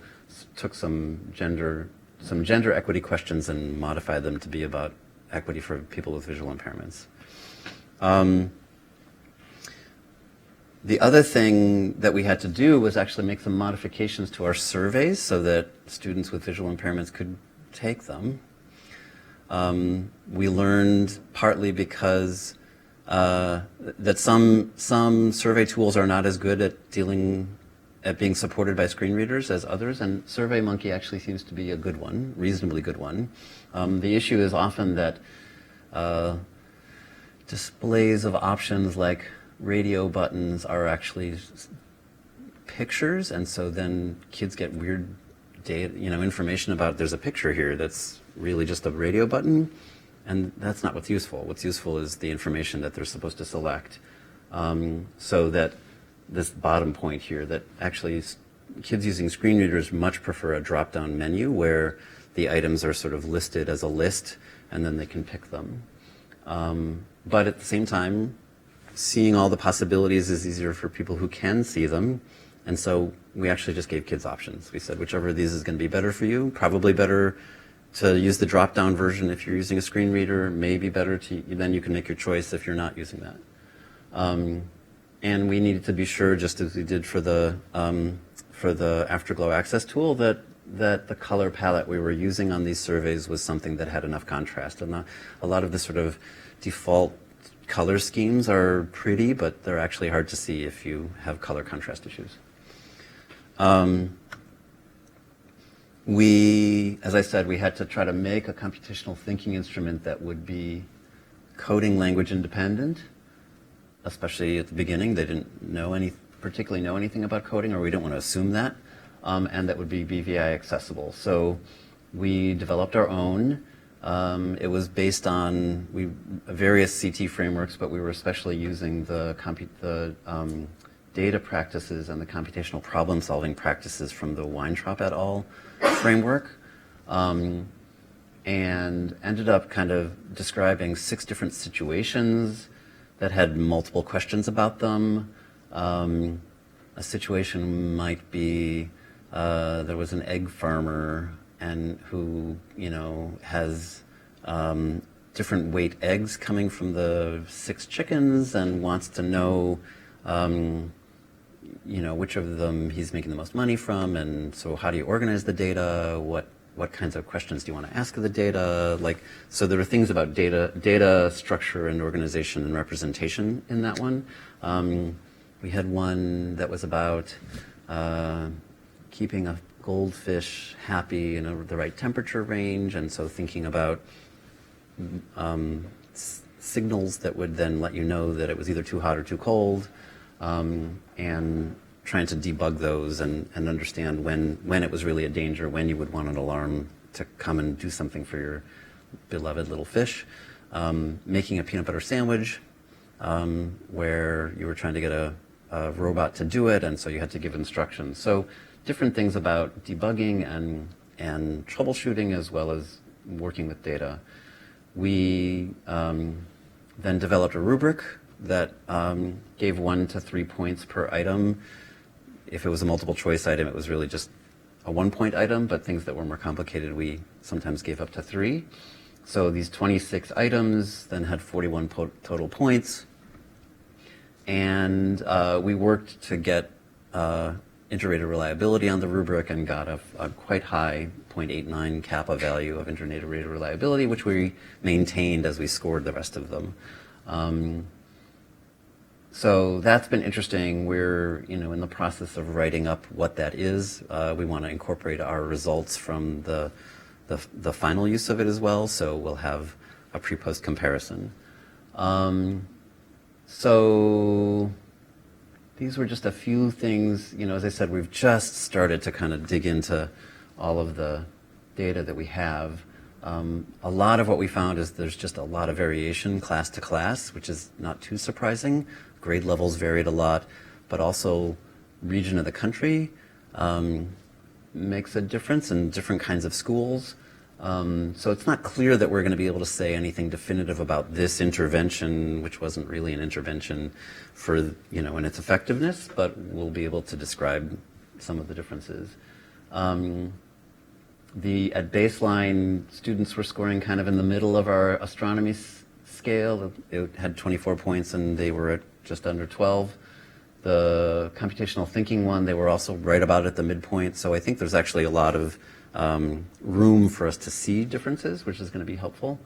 took some gender equity questions and modified them to be about equity for people with visual impairments. The other thing that we had to do was actually make some modifications to our surveys so that students with visual impairments could take them. We learned partly because that some survey tools are not as good at being supported by screen readers as others, and SurveyMonkey actually seems to be a good one, reasonably good one. The issue is often that displays of options like radio buttons are actually pictures, and so then kids get weird data, information about there's a picture here that's really just a radio button, and that's not what's useful. What's useful is the information that they're supposed to select. So that this bottom point here, that actually kids using screen readers much prefer a drop-down menu where the items are sort of listed as a list, and then they can pick them. But at the same time, seeing all the possibilities is easier for people who can see them, and so we actually just gave kids options. We said, whichever of these is going to be better for you, probably better to use the drop-down version if you're using a screen reader, maybe better then you can make your choice if you're not using that. And we needed to be sure, just as we did for the Afterglow Access tool, that the color palette we were using on these surveys was something that had enough contrast. And a lot of the sort of default color schemes are pretty, but they're actually hard to see if you have color contrast issues. As I said, we had to try to make a computational thinking instrument that would be coding language independent, especially at the beginning. They didn't particularly know anything about coding, or we didn't want to assume that, and that would be BVI accessible. So we developed our own. It was based on various CT frameworks, but we were especially using the data practices and the computational problem-solving practices from the Weintraub et al. Framework, and ended up kind of describing 6 different situations that had multiple questions about them. A situation might be there was an egg farmer who has different weight eggs coming from the 6 chickens and wants to know which of them he's making the most money from, and so how do you organize the data, what kinds of questions do you want to ask of the data? Like, so there were things about data structure and organization and representation in that one. We had one that was about keeping a goldfish happy in the right temperature range, and so thinking about signals that would then let you know that it was either too hot or too cold, and trying to debug those and understand when it was really a danger, when you would want an alarm to come and do something for your beloved little fish. Making a peanut butter sandwich, where you were trying to get a robot to do it, and so you had to give instructions. So different things about debugging and troubleshooting, as well as working with data. We then developed a rubric that gave 1 to 3 points per item. If it was a multiple choice item, it was really just a 1-point item, but things that were more complicated, we sometimes gave up to 3. So these 26 items then had 41 total points. And we worked to get inter-rater reliability on the rubric and got a quite high 0.89 kappa value of inter-rater reliability, which we maintained as we scored the rest of them. So that's been interesting. We're in the process of writing up what that is. We want to incorporate our results from the final use of it as well, so we'll have a pre-post comparison. So these were just a few things. As I said, we've just started to kind of dig into all of the data that we have. A lot of what we found is there's just a lot of variation class to class, which is not too surprising. Grade levels varied a lot, but also region of the country makes a difference in different kinds of schools. So it's not clear that we're going to be able to say anything definitive about this intervention, which wasn't really an intervention for, in its effectiveness, but we'll be able to describe some of the differences. At baseline, students were scoring kind of in the middle of our astronomy scale. It had 24 points and they were at just under 12. The computational thinking one, they were also right about at the midpoint. So I think there's actually a lot of room for us to see differences, which is going to be helpful.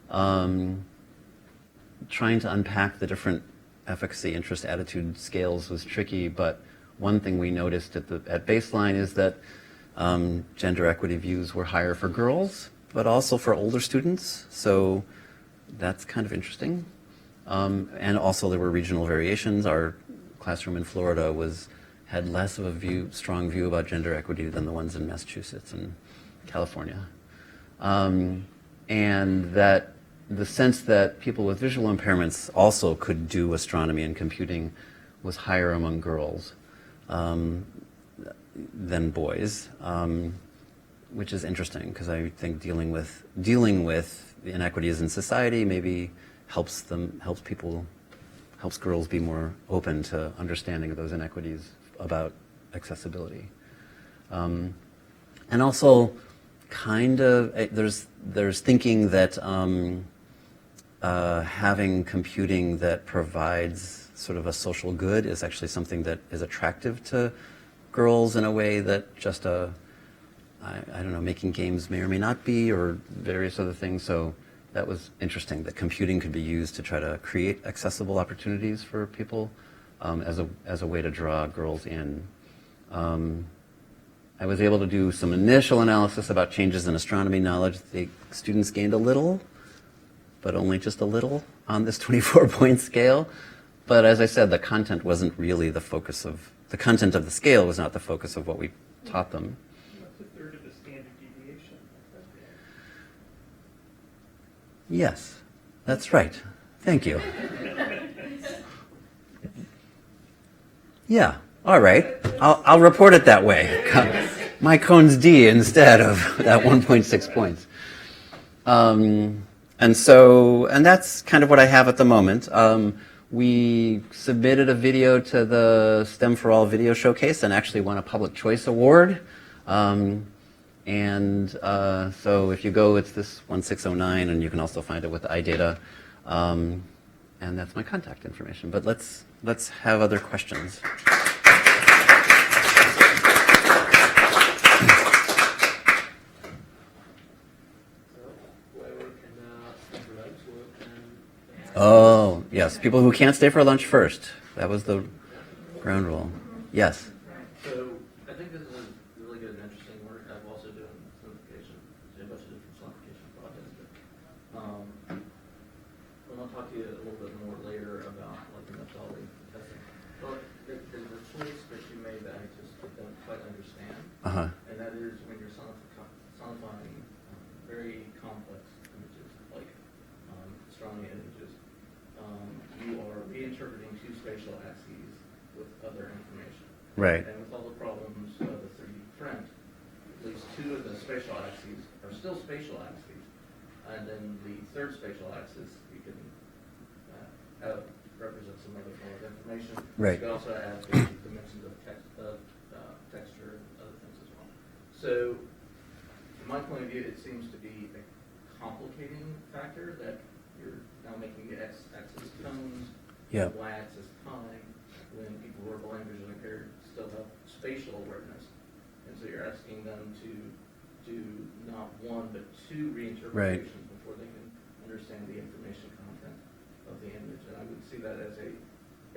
Trying to unpack the different efficacy, interest, attitude scales was tricky, but one thing we noticed at baseline is that gender equity views were higher for girls, but also for older students. So that's kind of interesting. And also there were regional variations. Our classroom in Florida had less of a strong view about gender equity than the ones in Massachusetts and California. And that the sense that people with visual impairments also could do astronomy and computing was higher among girls than boys, which is interesting because I think dealing with inequities in society maybe helps girls be more open to understanding of those inequities about accessibility. And also, there's thinking that having computing that provides sort of a social good is actually something that is attractive to girls in a way that just I don't know, making games may or may not be, or various other things. So that was interesting, that computing could be used to try to create accessible opportunities for people as a way to draw girls in. I was able to do some initial analysis about changes in astronomy knowledge. The students gained a little, but only just a little on this 24-point scale. But as I said, the content wasn't really the focus of, the content of the scale was not the focus of what we taught them. That's a third of the standard deviation. Yes, that's right. Thank you. Yeah, all right. I'll report it that way. My cone's D instead of that 1.6 points. And that's kind of what I have at the moment. We submitted a video to the STEM for All video showcase and actually won a public choice award. So if you go, it's this 1609, and you can also find it with IDATA. And that's my contact information. But let's have other questions. Oh, yes, people who can't stay for lunch first. That was the ground rule. Yes. So I think this is really good and interesting work. I've also done simplification, a bunch of different simplification projects. But I want to talk to you a little bit more later about like the methodology for testing. Well, there's a choice that you made that I just don't quite understand, and that is when you're sonifying very complex images, like astronomy images, you are reinterpreting two spatial axes with other information. Right. And with all the problems of the 3D print, at least two of the spatial axes are still spatial axes. And then the third spatial axis, you can have represent some other form of information. Right. You can also add basic dimensions of texture and other things as well. So, from my point of view, it seems to be a complicating factor that you're now making the x-axis tones, Yeah. the y-axis time, when people who are blind, visually impaired still have spatial awareness. And so you're asking them to do not one, but two reinterpretations before they can understand the information content of the image. And I would see that as a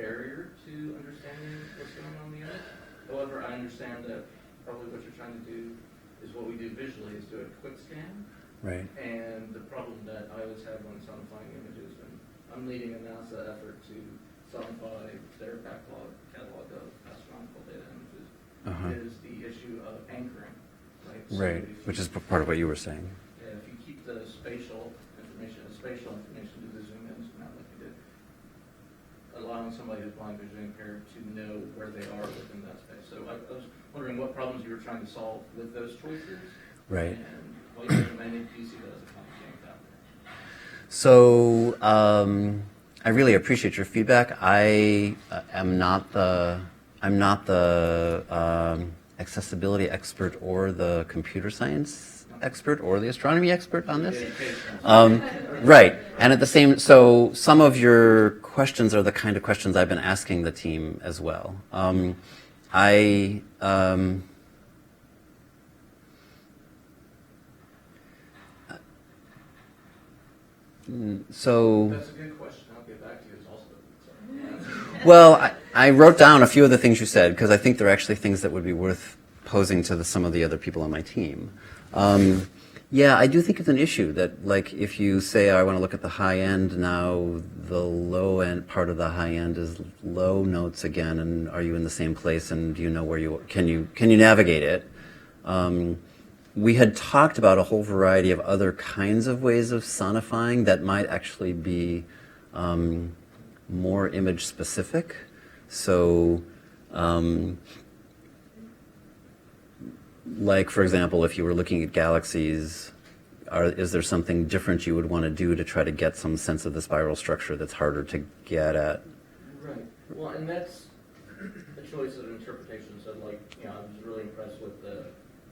barrier to understanding what's going on in the image. However, I understand that probably what you're trying to do is what we do visually, is do a quick scan. Right. And the problem that I always have when sonifying images, and I'm leading a NASA effort to sonify their catalog of astronomical data images, is the issue of anchoring. Right. Right. So Which is part of what you were saying. if you keep the spatial information to the zoom in, zoom out like you did, allowing somebody who's blind, visually impaired to know where they are within that space. So I was wondering what problems you were trying to solve with those choices. Right. And what you recommended, do you see that as a complicating factor? So I really appreciate your feedback. I am not the accessibility expert or the computer science expert or the astronomy expert on this. Right. And at the same, so some of your questions are the kind of questions I've been asking the team as well. So That's a good question. I'll get back to you. It's also well, I wrote down a few of the things you said because I think they're actually things that would be worth posing to some of the other people on my team. Yeah, I do think it's an issue that, like, if you say, I want to look at the high end now, the low end part of the high end is low notes again, and are you in the same place, and do you know where can you navigate it? We had talked about a whole variety of other kinds of ways of sonifying that might actually be more image specific. So, like, for example, if you were looking at galaxies, is there something different you would want to do to try to get some sense of the spiral structure that's harder to get at? Right. Well, and that's a choice of interpretation. So, like, I was really impressed with the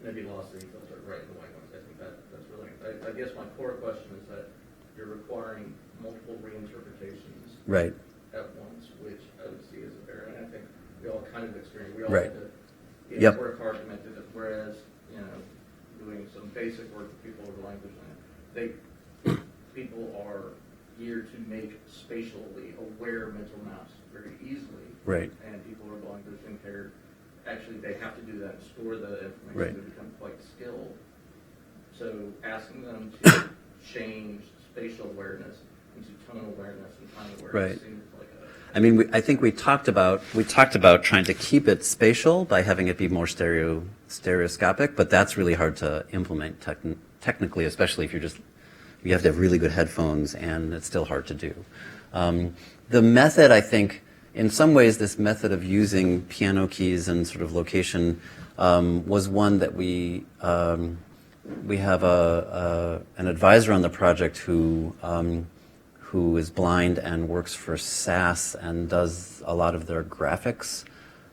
nebulosity filter, right, in the white ones. I think that's really. I guess my core question is that you're requiring multiple reinterpretations Right. at once, which I would see as a barrier. And I think we all kind of experience. We all Right. have to Yep. work hard to make it. Whereas, doing some basic work with people with language, people are geared to make spatially aware mental maps very easily. Right. And people who are blind, visually impaired, actually they have to do that and store the information Right. to become quite skilled. So asking them to change spatial awareness into tonal awareness and time awareness Right. seems like I mean, I think we talked about trying to keep it spatial by having it be more stereoscopic, but that's really hard to implement technically, especially if you have to have really good headphones, and it's still hard to do. The method, I think, in some ways, this method of using piano keys and sort of location was one that we have an advisor on the project who is blind and works for SAS and does a lot of their graphics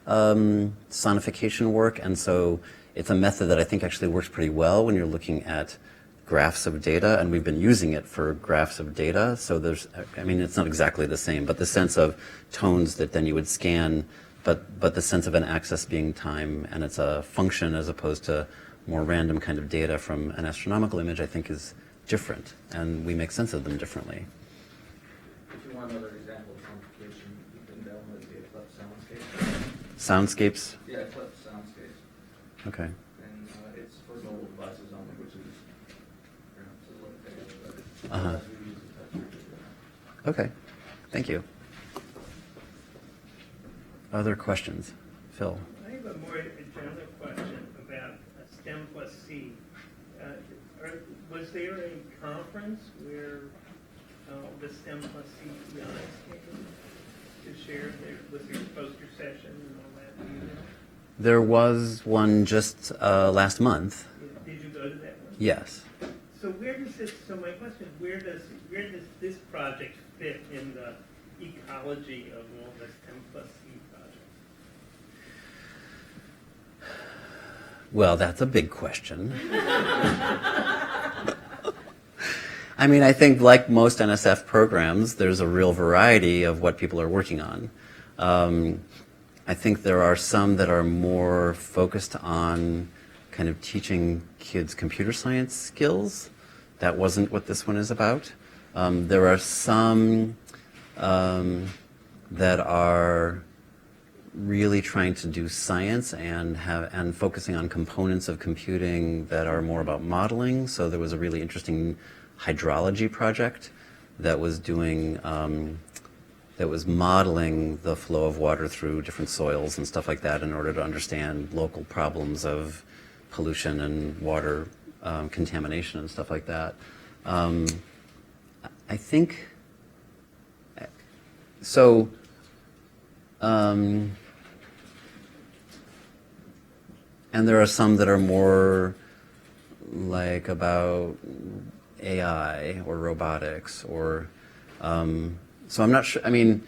sonification work. And so it's a method that I think actually works pretty well when you're looking at graphs of data, and we've been using it for graphs of data. So it's not exactly the same, but the sense of tones that then you would scan, but the sense of an axis being time, and it's a function as opposed to more random kind of data from an astronomical image, I think is different, and we make sense of them differently. If you one other example of complication you can download the Eclipse Soundscape. Soundscapes? Yeah, Eclipse Soundscape. Okay. And it's for mobile devices only, which is perhaps a little bit, but Uh-huh. we use the touch. Okay. Thank you. Other questions? Phil? I have a more general question about STEM+C. Was there a conference where the STEM+C guys came to share with your poster session and all that? Do you know? There was one just last month. Did you go to that one? Yes. So where does this? So my question is, where does this project fit in the ecology of all the STEM+C projects? Well, that's a big question. I mean, I think like most NSF programs, there's a real variety of what people are working on. I think there are some that are more focused on kind of teaching kids computer science skills. That wasn't what this one is about. There are some that are really trying to do science and focusing on components of computing that are more about modeling. So there was a really interesting hydrology project that was doing that was modeling the flow of water through different soils and stuff like that in order to understand local problems of pollution and water contamination and stuff like that. I think so. And there are some that are more like about AI or robotics or so I'm not sure. I mean,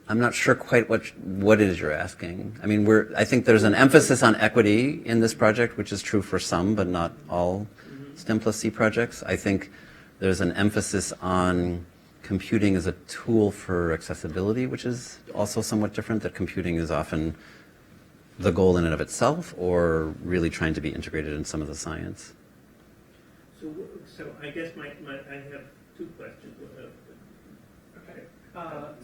I'm not sure quite what it is you're asking. I mean, I think there's an emphasis on equity in this project, which is true for some, but not all STEM+C projects. I think there's an emphasis on computing as a tool for accessibility, which is also somewhat different, that computing is often the goal in and of itself or really trying to be integrated in some of the science. So I guess I have two questions. Okay.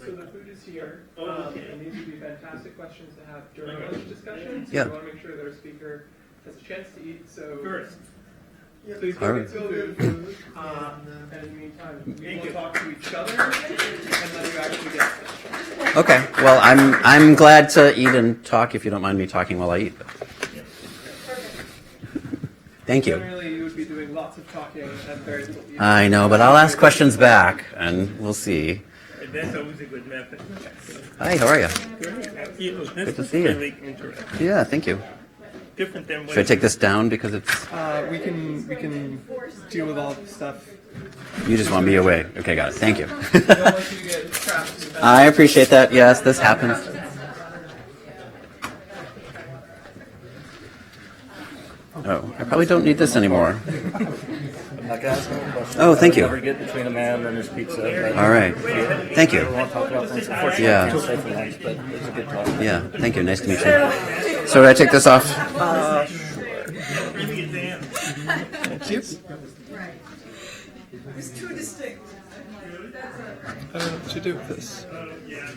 So the food is here. Oh, okay. And these would be fantastic questions to have during lunch discussion. So Yeah. we want to make sure that our speaker has a chance to eat. So First, please All go right. get filled food. And in the meantime, we will talk to each other and let you actually get fish. Okay. Well, I'm glad to eat and talk if you don't mind me talking while I eat. Thank you. Generally, you would be doing lots of talking and very little eating. I know, but I'll ask questions back, and we'll see. that's always a good method. Hi, how are you? This Good to is see you. really interesting. Yeah, thank you. Different than what Should I take this down because it's? We can deal with all the stuff. You just want me away. Okay, got it. Thank you. We don't want you to get trapped in the I appreciate that. Yes, this happens. Oh, I probably don't need this anymore. I'm not gonna ask any questions. Oh, thank you. Never get between a man and his pizza. All right. Thank I you. don't want to talk about things. Unfortunately, Yeah. I can't stay for lunch, but it was a good talk. Yeah, thank you. Nice to meet you. So, did I take this off? Thank you. It's too distinct. I don't know what to do with this. Yeah.